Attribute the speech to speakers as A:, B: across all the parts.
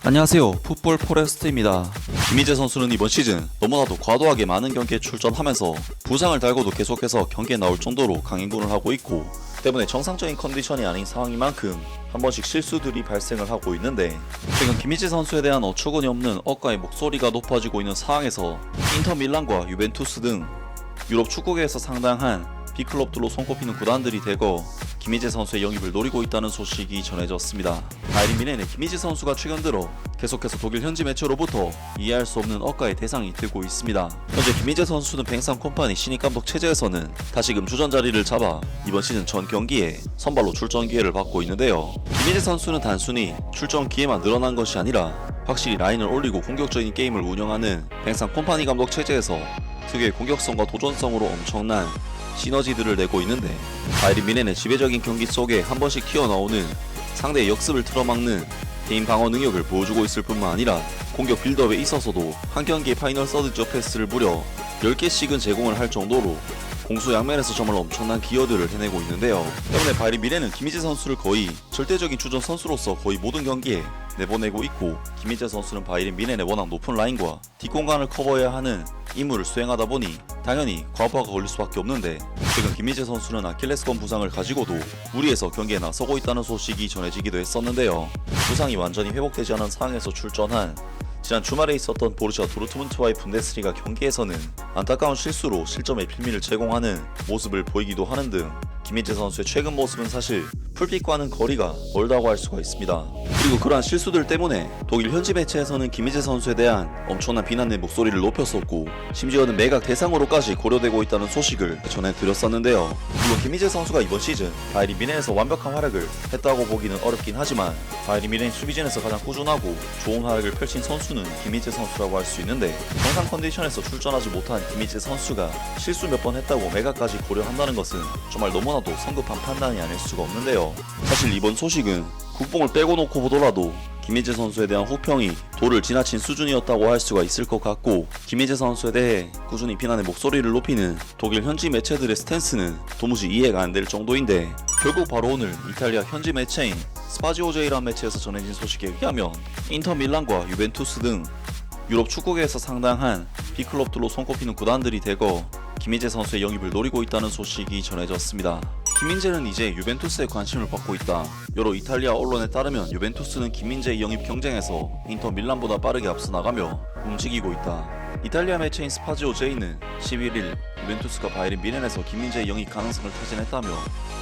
A: 안녕하세요, 풋볼 포레스트입니다. 김희재 선수는 이번 시즌 너무나도 과도하게 많은 경기에 출전하면서 부상을 달고도 계속해서 경기에 나올 정도로 강행군을 하고 있고, 때문에 정상적인 컨디션이 아닌 상황인 만큼 한 번씩 실수들이 발생을 하고 있는데, 최근 김희재 선수에 대한 어처구니 없는 억가의 목소리가 높아지고 있는 상황에서 인터 밀란과 유벤투스 등 유럽 축구계에서 상당한 B클럽들로 손꼽히는 구단들이 대거 김희재 선수의 영입을 노리고 있다는 소식이 전해졌습니다. 바이에른 뮌헨의 김희재 선수가 최근 들어 계속해서 독일 현지 매체로부터 이해할 수 없는 억가의 대상이 되고 있습니다. 현재 김희재 선수는 뱅상 콤파니 신입 감독 체제에서는 다시금 주전 자리를 잡아 이번 시즌 전 경기에 선발로 출전 기회를 받고 있는데요. 김희재 선수는 단순히 출전 기회만 늘어난 것이 아니라 확실히 라인을 올리고 공격적인 게임을 운영하는 뱅상 콤파니 감독 체제에서 특유의 공격성과 도전성으로 엄청난 시너지들을 내고 있는데, 바이에른 뮌헨의 지배적인 경기 속에 한 번씩 튀어나오는 상대의 역습을 틀어막는 개인 방어 능력을 보여주고 있을 뿐만 아니라 공격 빌드업에 있어서도 한 경기의 파이널 서드 지역 패스를 무려 10개씩은 제공을 할 정도로 공수 양면에서 정말 엄청난 기여들을 해내고 있는데요. 때문에 바이에른 뮌헨은 김희재 선수를 거의 절대적인 주전 선수로서 거의 모든 경기에 내보내고 있고, 김희재 선수는 바이에른 뮌헨의 워낙 높은 라인과 뒷공간을 커버해야 하는 임무를 수행하다 보니 당연히 과부하가 걸릴 수밖에 없는데, 최근 김희재 선수는 아킬레스건 부상을 가지고도 무리해서 경기에 나서고 있다는 소식이 전해지기도 했었는데요. 부상이 완전히 회복되지 않은 상황에서 출전한 지난 주말에 있었던 보르시아 도르트문트와의 분데스리가 경기에서는 안타까운 실수로 실점의 필미를 제공하는 모습을 보이기도 하는 등 김희재 선수의 최근 모습은 사실 풀빛과는 거리가 멀다고 할 수가 있습니다. 그리고 그러한 실수들 때문에 독일 현지 매체에서는 김희재 선수에 대한 엄청난 비난의 목소리를 높였었고, 심지어는 매각 대상으로까지 고려되고 있다는 소식을 전해드렸었는데요. 물론 김희재 선수가 이번 시즌 바이에른 뮌헨에서 완벽한 활약을 했다고 보기는 어렵긴 하지만, 바이에른 뮌헨 수비진에서 가장 꾸준하고 좋은 활약을 펼친 선수는 김희재 선수라고 할 수 있는데, 정상 컨디션에서 출전하지 못한 김희재 선수가 실수 몇 번 했다고 매각까지 고려한다는 것은 정말 너무나도 성급한 판단이 아닐 수가 없는데요. 사실 이번 소식은 국뽕을 빼고 놓고 보더라도 김희재 선수에 대한 호평이 도를 지나친 수준이었다고 할 수가 있을 것 같고, 김희재 선수에 대해 꾸준히 비난의 목소리를 높이는 독일 현지 매체들의 스탠스는 도무지 이해가 안 될 정도인데, 결국 바로 오늘 이탈리아 현지 매체인 스파지오제이라는 매체에서 전해진 소식에 의하면 인터 밀란과 유벤투스 등 유럽 축구계에서 상당한 B클럽들로 손꼽히는 구단들이 대거 김희재 선수의 영입을 노리고 있다는 소식이 전해졌습니다. 김민재는 이제 유벤투스에 관심을 받고 있다. 여러 이탈리아 언론에 따르면 유벤투스는 김민재의 영입 경쟁에서 인터 밀란보다 빠르게 앞서 나가며 움직이고 있다. 이탈리아 매체인 스파지오 제이는 11일 유벤투스가 바이에른 뮌헨에서 김민재의 영입 가능성을 타진했다며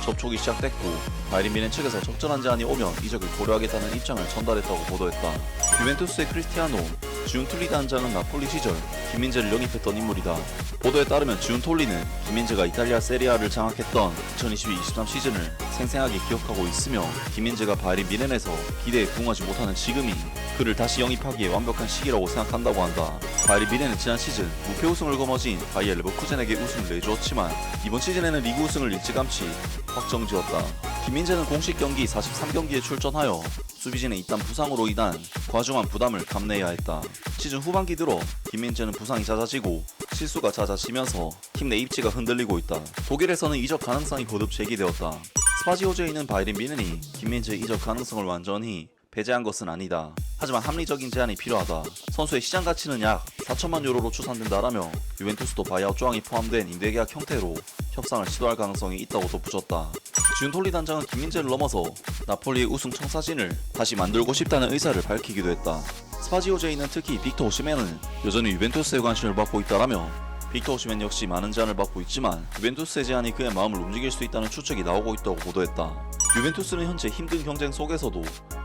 A: 접촉이 시작됐고, 바이에른 뮌헨 측에서 적절한 제안이 오면 이적을 고려하겠다는 입장을 전달했다고 보도했다. 유벤투스의 크리스티아노 지운툴리 단장은 나폴리 시절 김민재를 영입했던 인물이다. 보도에 따르면 지운톨리는 김민재가 이탈리아 세리아를 장악했던 2022-23 시즌을 생생하게 기억하고 있으며, 김민재가 바이에른 뮌헨에서 기대에 부응하지 못하는 지금이 그를 다시 영입하기에 완벽한 시기라고 생각한다고 한다. 바이에른 뮌헨은 지난 시즌 무패 우승을 거머쥔 바이에 레버쿠젠에게 우승을 내주었지만 이번 시즌에는 리그 우승을 일찌감치 확정지었다. 김민재는 공식 경기 43경기에 출전하여 수비진의 잇단 부상으로 인한 과중한 부담을 감내해야 했다. 시즌 후반기 들어 김민재는 부상이 잦아지고 실수가 잦아지면서 팀 내 입지가 흔들리고 있다. 독일에서는 이적 가능성이 거듭 제기되었다. 스파지오제이는 바이에른 뮌헨이 김민재의 이적 가능성을 완전히 배제한 것은 아니다. 하지만 합리적인 제한이 필요하다. 선수의 시장 가치는 약 4천만 유로로 추산된다라며 유벤투스도 바이아웃 조항이 포함된 임대계약 형태로 협상을 시도할 가능성이 있다고 덧붙였다. 지운톨리 단장은 김민재를 넘어서 나폴리의 우승 청사진을 다시 만들고 싶다는 의사를 밝히기도 했다. 스파지오제이는 특히 빅터 오시멘은 여전히 유벤투스에 관심을 받고 있다라며, 빅터 오시멘 역시 많은 제안을 받고 있지만 유벤투스의 제안이 그의 마음을 움직일 수 있다는 추측이 나오고 있다고 보도했다. 유벤투스는 현재 힘든 경쟁 속에서도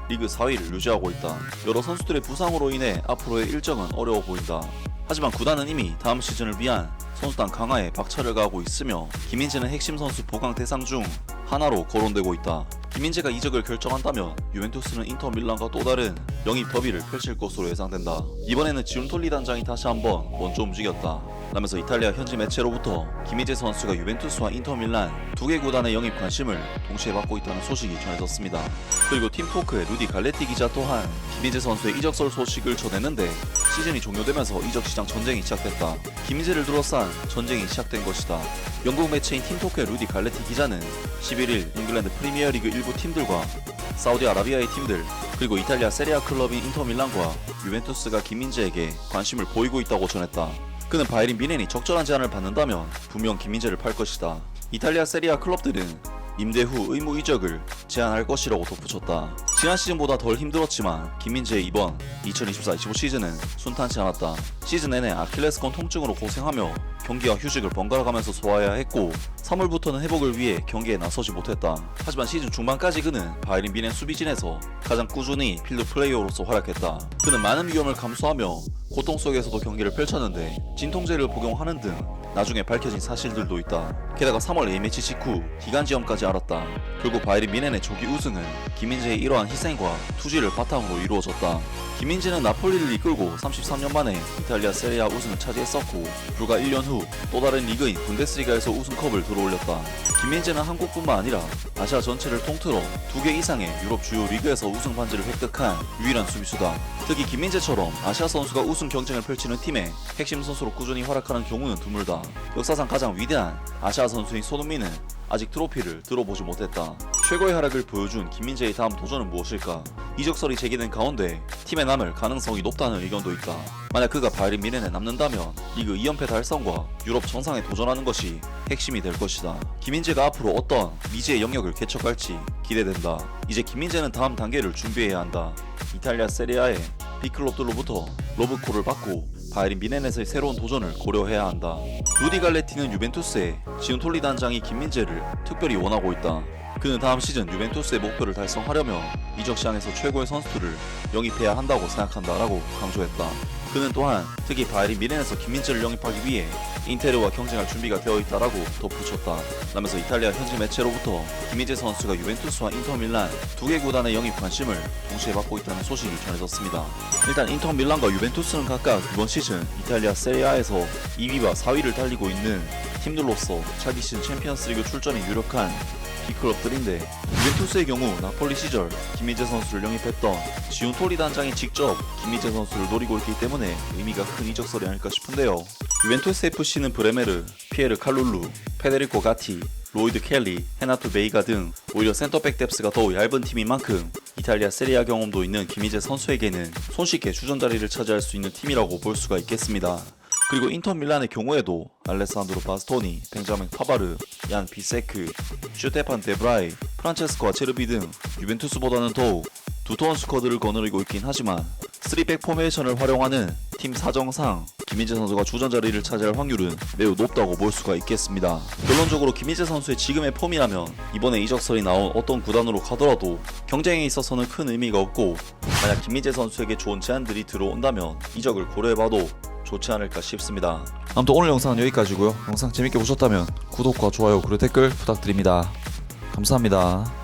A: 리그 4위를 유지하고 있다. 여러 선수들의 부상으로 인해 앞으로의 일정은 어려워 보인다. 하지만 구단은 이미 다음 시즌을 위한 선수단 강화에 박차를 가하고 있으며, 김민재는 핵심 선수 보강 대상 중 하나로 거론되고 있다. 김민재가 이적을 결정한다면 유벤투스는 인터 밀란과 또 다른 영입 더비를 펼칠 것으로 예상된다. 이번에는 지운톨리 단장이 다시 한번 먼저 움직였다 라면서 이탈리아 현지 매체로부터 김희재 선수가 유벤투스와 인터 밀란 두 개 구단의 영입 관심을 동시에 받고 있다는 소식이 전해졌습니다. 그리고 팀토크의 루디 갈레티 기자 또한 김희재 선수의 이적설 소식을 전했는데, 시즌이 종료되면서 이적 시장 전쟁이 시작됐다. 김희재를 둘러싼 전쟁이 시작된 것이다. 영국 매체인 팀토크의 루디 갈레티 기자는 11일 잉글랜드 프리미어리그 일부 팀들과 사우디아라비아의 팀들, 그리고 이탈리아 세리아 클럽인 인터밀란과 유벤투스가 김민재에게 관심을 보이고 있다고 전했다. 그는 바이에른 뮌헨이 적절한 제안을 받는다면 분명 김민재를 팔 것이다. 이탈리아 세리아 클럽들은 임대 후 의무 이적을 제한할 것이라고 덧붙였다. 지난 시즌보다 덜 힘들었지만 김민재의 이번 2024-25 시즌은 순탄치 않았다. 시즌 내내 아킬레스건 통증으로 고생하며 경기와 휴식을 번갈아 가면서 소화해야 했고 3월부터는 회복을 위해 경기에 나서지 못했다. 하지만 시즌 중반까지 그는 바이에른 뮌헨 수비진에서 가장 꾸준히 필드 플레이어로서 활약했다. 그는 많은 위험을 감수하며 고통 속에서도 경기를 펼쳤는데 진통제를 복용하는 등 나중에 밝혀진 사실들도 있다. 게다가 3월 A매치 직후 기관지염까지 앓았다. 결국 바이에른 뮌헨의 조기 우승은 김민재의 이러한 희생과 투지를 바탕으로 이루어졌다. 김민재는 나폴리를 이끌고 33년 만에 이탈리아 세리아 우승을 차지했었고 불과 1년 후 또 다른 리그인 분데스리가에서 우승컵을 들어올렸다. 김민재는 한국뿐만 아니라 아시아 전체를 통틀어 2개 이상의 유럽 주요 리그에서 우승 반지를 획득한 유일한 수비수다. 특히 김민재처럼 아시아 선수가 우승 경쟁을 펼치는 팀의 핵심 선수로 꾸준히 활약하는 경우는 드물다. 역사상 가장 위대한 아시아 선수인 손흥민은 아직 트로피를 들어보지 못했다. 최고의 활약을 보여준 김민재의 다음 도전은 무엇일까? 이적설이 제기된 가운데 팀에 남을 가능성이 높다는 의견도 있다. 만약 그가 바이에른 뮌헨에 남는다면 리그 2연패 달성과 유럽 정상에 도전하는 것이 핵심이 될 것이다. 김민재가 앞으로 어떤 미지의 영역을 개척할지 기대된다. 이제 김민재는 다음 단계를 준비해야 한다. 이탈리아 세리아의 빅클럽들로부터 러브콜을 받고 바이에른 뮌헨에서의 새로운 도전을 고려해야 한다. 루디 갈레티는 유벤투스에 지훈톨리 단장이 김민재를 특별히 원하고 있다. 그는 다음 시즌 유벤투스의 목표를 달성하려면 이적 시장에서 최고의 선수들을 영입해야 한다고 생각한다라고 강조했다. 그는 또한 특히 바이에른 뮌헨에서 김민재를 영입하기 위해 인테르와 경쟁할 준비가 되어 있다라고 덧붙였다. 라면서 이탈리아 현지 매체로부터 김민재 선수가 유벤투스와 인터밀란 2개 구단의 영입 관심을 동시에 받고 있다는 소식이 전해졌습니다. 일단 인터밀란과 유벤투스는 각각 이번 시즌 이탈리아 세리아에서 2위와 4위를 달리고 있는 팀들로서 차기 시즌 챔피언스리그 출전이 유력한 B클럽들인데 유벤투스의 경우 나폴리 시절 김민재 선수를 영입했던 지훈톨리 단장이 직접 김민재 선수를 노리고 있기 때문에 의미가 큰 이적설이 아닐까 싶은데요. 유벤투스 FC는 브레메르, 피에르 칼룰루, 페데리코 가티, 로이드 켈리, 헤나토 베이가 등 오히려 센터백 뎁스가 더욱 얇은 팀인 만큼 이탈리아 세리아 경험도 있는 김민재 선수에게는 손쉽게 주전 자리를 차지할 수 있는 팀이라고 볼 수가 있겠습니다. 그리고 인터밀란의 경우에도 알레산드로 바스토니, 벤자민 파바르, 얀 비세크, 슈테판 데브라이, 프란체스코 아체르비 등 유벤투스보다는 더욱 두터운 스쿼드를 거느리고 있긴 하지만 3백 포메이션을 활용하는 팀 사정상 김민재 선수가 주전 자리를 차지할 확률은 매우 높다고 볼 수가 있겠습니다. 결론적으로 김민재 선수의 지금의 폼이라면 이번에 이적설이 나온 어떤 구단으로 가더라도 경쟁에 있어서는 큰 의미가 없고 만약 김민재 선수에게 좋은 제안들이 들어온다면 이적을 고려해봐도 좋지 않을까 싶습니다. 아무튼 오늘 영상은 여기까지고요. 영상 재밌게 보셨다면 구독과 좋아요 그리고 댓글 부탁드립니다. 감사합니다.